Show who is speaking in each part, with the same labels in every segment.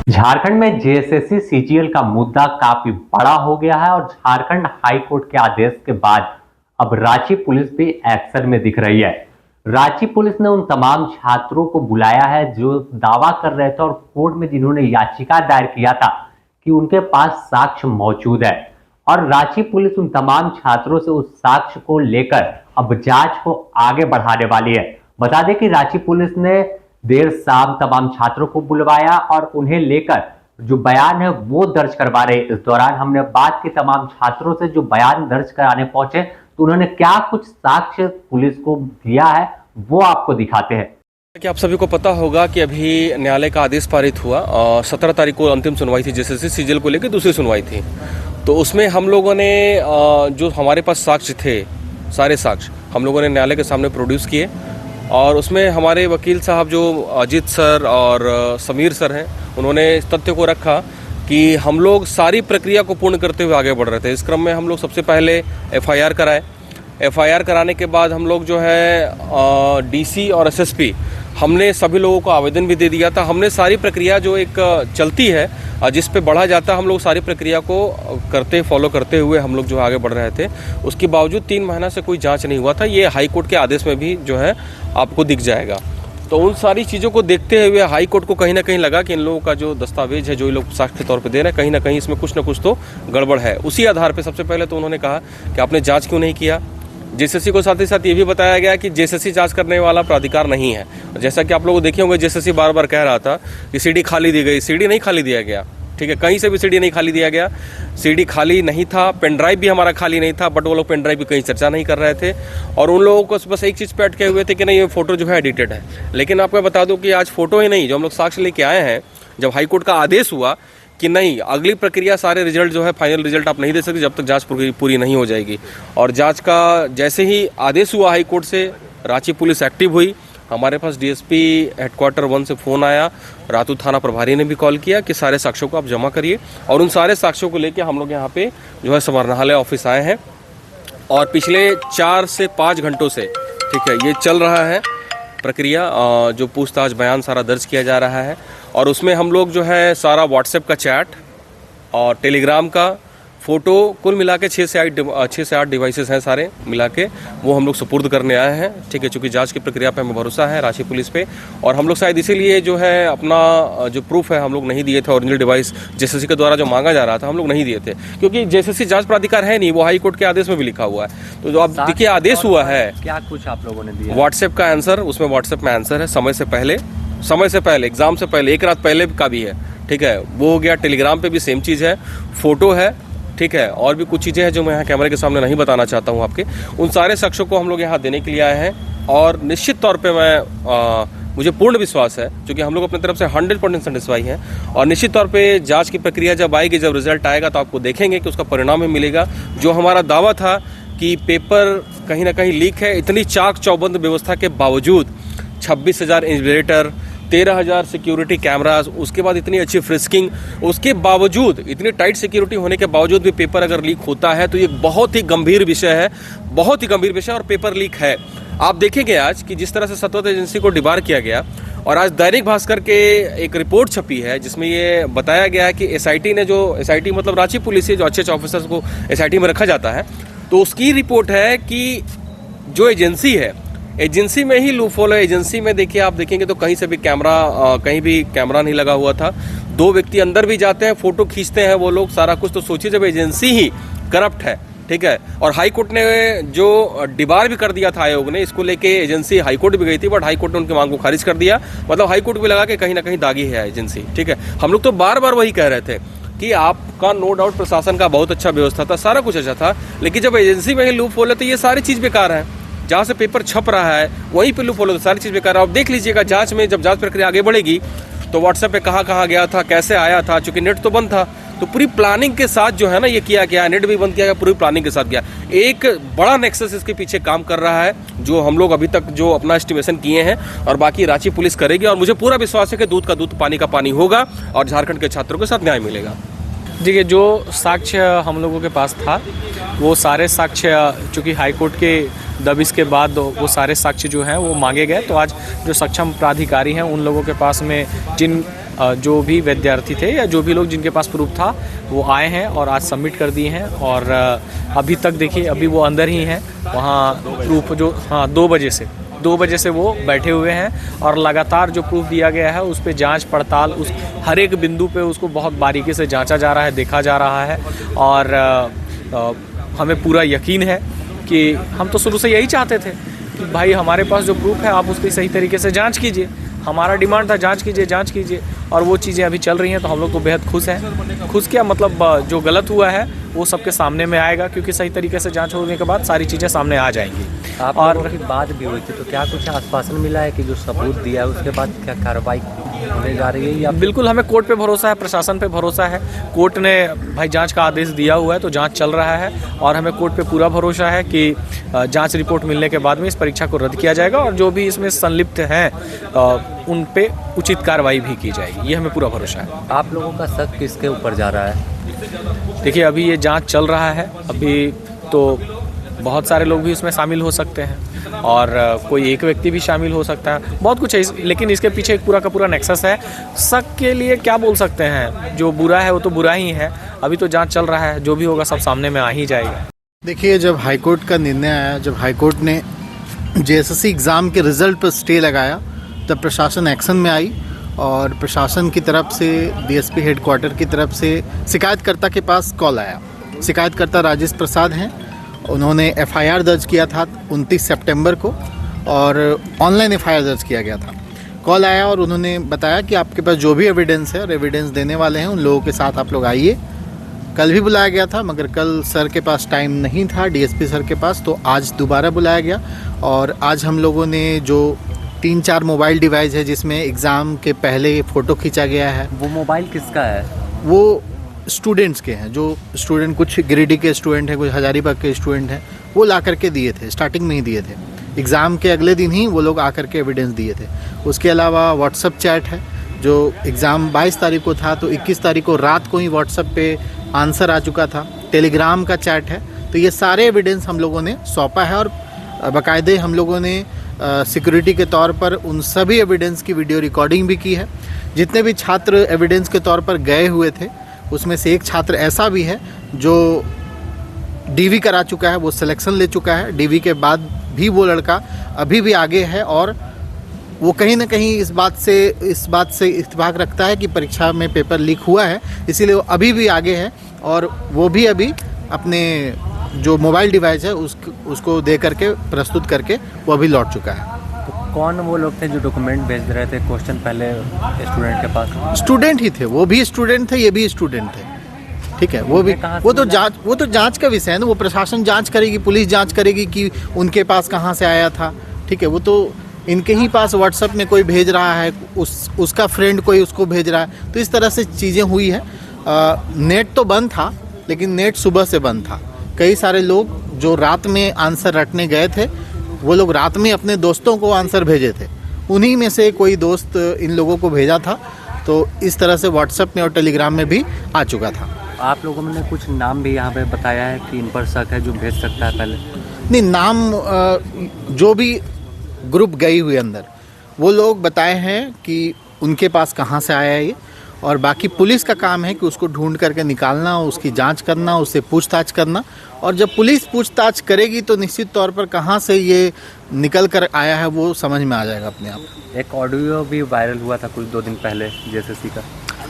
Speaker 1: झारखंड में JSSC CGL का मुद्दा काफी बड़ा हो गया है और झारखंड हाई कोर्ट के आदेश के बाद अब रांची पुलिस भी एक्शन में दिख रही है। रांची पुलिस ने उन तमाम छात्रों को बुलाया है जो दावा कर रहे थे और कोर्ट में जिन्होंने याचिका दायर किया था कि उनके पास साक्ष्य मौजूद है, और रांची पुलिस उन तमाम छात्रों से उस साक्ष्य को लेकर अब जांच को आगे बढ़ाने वाली है। बता दें कि रांची पुलिस ने देर शाम तमाम छात्रों को बुलवाया और उन्हें लेकर जो बयान है वो दर्ज करवा रहे। इस दौरान हमने बात की तमाम छात्रों से जो बयान दर्ज कराने पहुंचे तो उन्होंने क्या कुछ साक्ष्य पुलिस को दिया है वो आपको दिखाते हैं।
Speaker 2: कि आप सभी को पता होगा कि अभी न्यायालय का आदेश पारित हुआ और 17 तारीख को अंतिम सुनवाई थी। जेएसएससी सीजीएल को लेकर दूसरी सुनवाई थी, तो उसमें हम लोगों ने जो हमारे पास साक्ष्य थे, सारे साक्ष्य हम लोगों ने न्यायालय के सामने प्रोड्यूस किए। और उसमें हमारे वकील साहब जो अजीत सर और समीर सर हैं, उन्होंने इस तथ्य को रखा कि हम लोग सारी प्रक्रिया को पूर्ण करते हुए आगे बढ़ रहे थे। इस क्रम में हम लोग सबसे पहले एफआईआर कराए। एफआईआर कराने के बाद हम लोग जो है डीसी और एसएसपी, हमने सभी लोगों को आवेदन भी दे दिया था। हमने सारी प्रक्रिया जो एक चलती है जिस पे बढ़ा जाता, हम लोग सारी प्रक्रिया को फॉलो करते हुए हम लोग जो आगे बढ़ रहे थे। उसके बावजूद 3 महीना से कोई जांच नहीं हुआ था। ये हाई कोर्ट के आदेश में भी जो है आपको दिख जाएगा। तो उन सारी चीज़ों को देखते हुए हाई कोर्ट को कहीं ना कहीं लगा कि इन लोगों का जो दस्तावेज है, जो ये लोग साक्ष्य के तौर पे दे रहे हैं, कहीं ना कहीं इसमें कुछ ना कुछ तो गड़बड़ है। उसी आधार पे सबसे पहले तो उन्होंने कहा कि आपने जांच क्यों नहीं किया। जेएसएससी को साथ ही साथ ये भी बताया गया कि जेएसएससी जांच करने वाला प्राधिकार नहीं है। जैसा कि आप लोग देखे होंगे, जेएसएससी बार बार कह रहा था कि सीडी खाली दी गई। सीडी नहीं खाली दिया गया, ठीक है, कहीं से भी सीडी नहीं खाली दिया गया। सीडी खाली नहीं था, पेन ड्राइव भी हमारा खाली नहीं था, बट वो लोग पेन ड्राइव की कहीं चर्चा नहीं कर रहे थे। और उन लोगों को बस एक चीज़ पे अटके हुए थे कि नहीं, ये फोटो जो है एडिटेड है। लेकिन आपको बता दूं कि आज फोटो ही नहीं, जो हम लोग साक्ष्य लेके आए हैं, जब हाईकोर्ट का आदेश हुआ कि नहीं, अगली प्रक्रिया, सारे रिजल्ट जो है, फाइनल रिजल्ट आप नहीं दे सकते जब तक जांच पूरी नहीं हो जाएगी। और जांच का जैसे ही आदेश हुआ हाई कोर्ट से, रांची पुलिस एक्टिव हुई। हमारे पास डीएसपी हेडक्वार्टर 1 से फ़ोन आया, रातू थाना प्रभारी ने भी कॉल किया कि सारे साक्ष्यों को आप जमा करिए। और उन सारे साक्ष्यों को लेकर हम लोग यहाँ पे जो है समाहरणालय ऑफिस आए हैं। और पिछले 4 से 5 घंटों से, ठीक है, ये चल रहा है प्रक्रिया, जो पूछताछ बयान सारा दर्ज किया जा रहा है। और उसमें हम लोग जो है सारा व्हाट्सएप का चैट और टेलीग्राम का फ़ोटो, कुल मिला के 6 से 8 डिवाइसेस हैं सारे मिला के, वो हम लोग सुपुर्द करने आए हैं, ठीक है। चूँकि जांच की प्रक्रिया पे हमें भरोसा है रांची पुलिस पे। और हम लोग शायद इसीलिए जो है अपना जो प्रूफ है हम लोग नहीं दिए थे। ओरिजिनल डिवाइस जेएसएससी के द्वारा जो मांगा जा रहा था हम लोग नहीं दिए थे, क्योंकि जेएसएससी जांच प्राधिकार है नहीं, वो हाई कोर्ट के आदेश में भी लिखा हुआ है। तो जो अब देखिए आदेश हुआ है,
Speaker 1: क्या कुछ आप लोगों ने दिया?
Speaker 2: व्हाट्सएप का आंसर, उसमें व्हाट्सएप में आंसर है समय से पहले, एग्जाम से पहले, 1 रात पहले का भी है, ठीक है, वो हो गया। टेलीग्राम पे भी सेम चीज़ है, फोटो है, ठीक है। और भी कुछ चीज़ें हैं जो मैं यहाँ कैमरे के सामने नहीं बताना चाहता हूँ आपके। उन सारे साक्ष्यों को हम लोग यहाँ देने के लिए आए हैं। और निश्चित तौर पे मुझे पूर्ण विश्वास है, क्योंकि हम लोग अपनी तरफ से 100% सेटिस्फाई हैं। और निश्चित तौर पे जांच की प्रक्रिया जब आएगी, जब रिजल्ट आएगा, तो आपको देखेंगे कि उसका परिणाम भी मिलेगा। जो हमारा दावा था कि पेपर कहीं ना कहीं लीक है, इतनी चाक चौबंद व्यवस्था के बावजूद 26,000 इन्विजिलेटर, 13,000 सिक्योरिटी कैमरास, उसके बाद इतनी अच्छी फ्रिस्किंग, उसके बावजूद, इतनी टाइट सिक्योरिटी होने के बावजूद भी पेपर अगर लीक होता है तो ये बहुत ही गंभीर विषय है, बहुत ही गंभीर विषय। और पेपर लीक है, आप देखेंगे आज कि जिस तरह से सतत एजेंसी को डिबार किया गया। और आज दैनिक भास्कर के एक रिपोर्ट छपी है जिसमें ये बताया गया है कि एसआईटी ने, जो एसआईटी मतलब रांची पुलिस से जो अच्छे ऑफिसर्स को एसआईटी में रखा जाता है, तो उसकी रिपोर्ट है कि जो एजेंसी है, एजेंसी में ही लूपहोल है। एजेंसी में देखिए, आप देखेंगे तो कहीं से भी कहीं भी कैमरा नहीं लगा हुआ था। 2 व्यक्ति अंदर भी जाते हैं, फोटो खींचते हैं वो लोग, सारा कुछ। तो सोचिए जब एजेंसी ही करप्ट है, ठीक है। और हाईकोर्ट ने जो डिबार भी कर दिया था आयोग ने, इसको लेके एजेंसी हाईकोर्ट भी गई थी, बट हाईकोर्ट ने उनकी मांग को खारिज कर दिया। मतलब हाईकोर्ट भी लगा कि कहीं ना कहीं दागी है एजेंसी, ठीक है। हम लोग तो बार बार वही कह रहे थे कि आपका नो डाउट प्रशासन का बहुत अच्छा व्यवस्था था, सारा कुछ अच्छा था, लेकिन जब एजेंसी में ही लूपहोल है तो ये सारी चीज़ बेकार है। जहाँ से पेपर छप रहा है वहीं पे लूपहोल है तो सारी चीज़ बेकार है। आप देख लीजिएगा जांच में, जब जांच प्रक्रिया आगे बढ़ेगी तो व्हाट्सएप पे कहाँ गया था, कैसे आया था, चूंकि नेट तो बंद था, तो पूरी प्लानिंग के साथ जो है ना ये किया गया, नेट भी बंद किया गया, पूरी प्लानिंग के साथ किया। एक बड़ा नेक्सस इसके पीछे काम कर रहा है, जो हम लोग अभी तक जो अपना एस्टिमेशन किए हैं, और बाकी रांची पुलिस करेगी। और मुझे पूरा विश्वास है कि दूध का दूध, पानी का पानी होगा और झारखंड के छात्रों के साथ न्याय मिलेगा।
Speaker 3: देखिए, जो साक्ष्य हम लोगों के पास था वो सारे साक्ष्य, चूँकि हाईकोर्ट के तब इसके बाद वो सारे साक्ष्य जो हैं वो मांगे गए। तो आज जो सक्षम प्राधिकारी हैं उन लोगों के पास में जो भी विद्यार्थी थे या जो भी लोग जिनके पास प्रूफ था वो आए हैं और आज सबमिट कर दिए हैं। और अभी तक देखिए अभी वो अंदर ही हैं वहाँ प्रूफ जो 2 बजे से वो बैठे हुए हैं और लगातार जो प्रूफ दिया गया है उस पर जांच पड़ताल उस हर एक बिंदु पे उसको बहुत बारीकी से जांचा जा रहा है, देखा जा रहा है। और हमें पूरा यकीन है कि हम तो शुरू से यही चाहते थे कि भाई हमारे पास जो प्रूफ है आप उसकी सही तरीके से जांच कीजिए। हमारा डिमांड था जांच कीजिए और वो चीज़ें अभी चल रही हैं तो हम लोग तो बेहद खुश हैं। खुश क्या मतलब जो गलत हुआ है वो सबके सामने में आएगा, क्योंकि सही तरीके से जांच होने के बाद सारी चीज़ें सामने आ जाएंगी।
Speaker 1: आप
Speaker 3: और
Speaker 1: लोगों की बात भी हुई थी, तो क्या कुछ आश्वासन मिला है कि जो सबूत दिया है उसके बाद क्या कार्रवाई होने जा रही है? या
Speaker 3: बिल्कुल हमें कोर्ट पे भरोसा है, प्रशासन पे भरोसा है। कोर्ट ने भाई जांच का आदेश दिया हुआ है तो जांच चल रहा है और हमें कोर्ट पे पूरा भरोसा है कि जांच रिपोर्ट मिलने के बाद में इस परीक्षा को रद्द किया जाएगा और जो भी इसमें संलिप्त हैं उन पे उचित कार्रवाई भी की जाएगी, ये हमें पूरा भरोसा है।
Speaker 1: आप लोगों का शक किसके ऊपर जा रहा है?
Speaker 3: देखिए अभी ये जांच चल रहा है, अभी तो बहुत सारे लोग भी इसमें शामिल हो सकते हैं और कोई एक व्यक्ति भी शामिल हो सकता है, बहुत कुछ है लेकिन इसके पीछे एक पूरा का पूरा नेक्सस है। शक के लिए क्या बोल सकते हैं, जो बुरा है वो तो बुरा ही है। अभी तो जांच चल रहा है, जो भी होगा सब सामने में आ ही जाएगा।
Speaker 4: देखिए, जब हाईकोर्ट का निर्णय आया, जब हाईकोर्ट ने जेएसएससी एग्ज़ाम के रिज़ल्ट पर स्टे लगाया, तब प्रशासन एक्शन में आई और प्रशासन की तरफ से डीएसपी हेडक्वार्टर की तरफ से शिकायतकर्ता के पास कॉल आया। शिकायतकर्ता राजेश प्रसाद हैं, उन्होंने एफआईआर दर्ज किया था 29 सितंबर को और ऑनलाइन एफआईआर दर्ज किया गया था। कॉल आया और उन्होंने बताया कि आपके पास जो भी एविडेंस है और एविडेंस देने वाले हैं उन लोगों के साथ आप लोग आइए। कल भी बुलाया गया था मगर कल सर के पास टाइम नहीं था, डीएसपी सर के पास, तो आज दोबारा बुलाया गया। और आज हम लोगों ने जो 3-4 मोबाइल डिवाइस है जिसमें एग्ज़ाम के पहले फ़ोटो खींचा गया है,
Speaker 1: वो मोबाइल किसका है?
Speaker 4: वो स्टूडेंट्स के हैं। जो स्टूडेंट, कुछ गिरिडीह के स्टूडेंट हैं, कुछ हजारीबाग के स्टूडेंट हैं, वो ला करके दिए थे, स्टार्टिंग में ही दिए थे। एग्ज़ाम के अगले दिन ही वो लोग आकर के एविडेंस दिए थे। उसके अलावा व्हाट्सअप चैट है, जो एग्ज़ाम 22 तारीख को था तो 21 तारीख को रात को ही व्हाट्सअप पे आंसर आ चुका था। टेलीग्राम का चैट है। तो ये सारे एविडेंस हम लोगों ने सौंपा है और बाकायदे हम लोगों ने सिक्योरिटी के तौर पर उन सभी एविडेंस की वीडियो रिकॉर्डिंग भी की है। जितने भी छात्र एविडेंस के तौर पर गए हुए थे उसमें से एक छात्र ऐसा भी है जो डीवी करा चुका है, वो सिलेक्शन ले चुका है। डीवी के बाद भी वो लड़का अभी भी आगे है और वो कहीं ना कहीं इस बात से इत्तेफाक रखता है कि परीक्षा में पेपर लीक हुआ है, इसीलिए वो अभी भी आगे है और वो भी अभी अपने जो मोबाइल डिवाइस है उसको दे करके प्रस्तुत करके वो अभी लौट चुका है।
Speaker 1: तो कौन वो लोग थे जो डॉक्यूमेंट भेज रहे थे क्वेश्चन पहले स्टूडेंट के पास?
Speaker 4: स्टूडेंट ही थे, वो भी स्टूडेंट थे, ये भी स्टूडेंट थे। ठीक है, वो तो जांच का विषय है ना, वो प्रशासन जांच करेगी, पुलिस जांच करेगी कि उनके पास कहाँ से आया था। ठीक है, वो तो इनके ही पास व्हाट्सएप में कोई भेज रहा है, उसका फ्रेंड कोई उसको भेज रहा है, तो इस तरह से चीज़ें हुई है। नेट तो बंद था लेकिन नेट सुबह से बंद था। कई सारे लोग जो रात में आंसर रटने गए थे वो लोग रात में अपने दोस्तों को आंसर भेजे थे, उन्हीं में से कोई दोस्त इन लोगों को भेजा था। तो इस तरह से व्हाट्सएप में और टेलीग्राम में भी आ चुका था।
Speaker 1: आप लोगों ने कुछ नाम भी यहाँ पे बताया है कि इन पर शक है जो भेज सकता है पहले?
Speaker 4: नहीं, नाम जो भी ग्रुप गई हुई अंदर वो लोग बताए हैं कि उनके पास कहाँ से आया है ये, और बाकी पुलिस का काम है कि उसको ढूंढ करके निकालना, उसकी जांच करना, उससे पूछताछ करना। और जब पुलिस पूछताछ करेगी तो निश्चित तौर पर कहाँ से ये निकल कर आया है वो समझ में आ जाएगा अपने आप।
Speaker 1: एक ऑडियो भी वायरल हुआ था कुछ 2 दिन पहले जेएसएससी का।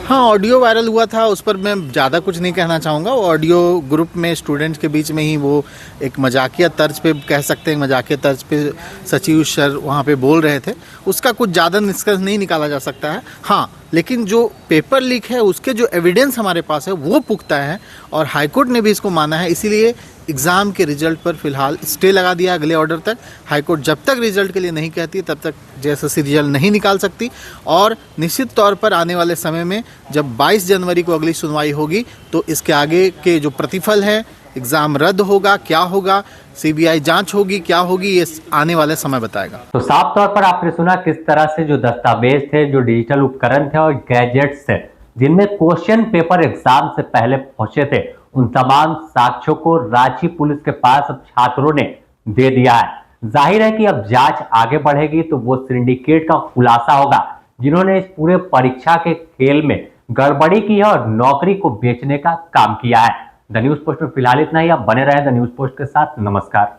Speaker 4: हाँ, ऑडियो वायरल हुआ था, उस पर मैं ज़्यादा कुछ नहीं कहना चाहूँगा। वो ऑडियो ग्रुप में स्टूडेंट्स के बीच में ही वो एक मजाकिया तर्ज पे, कह सकते हैं मजाकिया तर्ज पे सचिव सर वहाँ पे बोल रहे थे, उसका कुछ ज़्यादा निष्कर्ष नहीं निकाला जा सकता है। हाँ, लेकिन जो पेपर लीक है उसके जो एविडेंस हमारे पास है वो पुख्ता है और हाईकोर्ट ने भी इसको माना है, इसीलिए एग्ज़ाम के रिजल्ट पर फिलहाल स्टे लगा दिया अगले ऑर्डर तक। हाईकोर्ट जब तक रिजल्ट के लिए नहीं कहती तब तक जेएसएससी रिजल्ट नहीं निकाल सकती और निश्चित तौर पर आने वाले समय में जब 22 जनवरी को अगली सुनवाई होगी तो इसके आगे के जो प्रतिफल है, एग्ज़ाम रद्द होगा, क्या होगा, सीबीआई जांच होगी, क्या होगी, ये आने वाले समय बताएगा।
Speaker 1: तो साफ तौर पर आपने सुना किस तरह से जो दस्तावेज थे, जो डिजिटल उपकरण थे और गैजेट्स थे जिनमें क्वेश्चन पेपर एग्जाम से पहले पहुंचे थे, उन तमाम साक्ष्यों को रांची पुलिस के पास अब छात्रों ने दे दिया है। जाहिर है कि अब जांच आगे बढ़ेगी तो वो सिंडिकेट का खुलासा होगा जिन्होंने इस पूरे परीक्षा के खेल में गड़बड़ी की है और नौकरी को बेचने का काम किया है। द न्यूज पोस्ट में फिलहाल इतना ही। आप बने रहे द न्यूज पोस्ट के साथ। नमस्कार।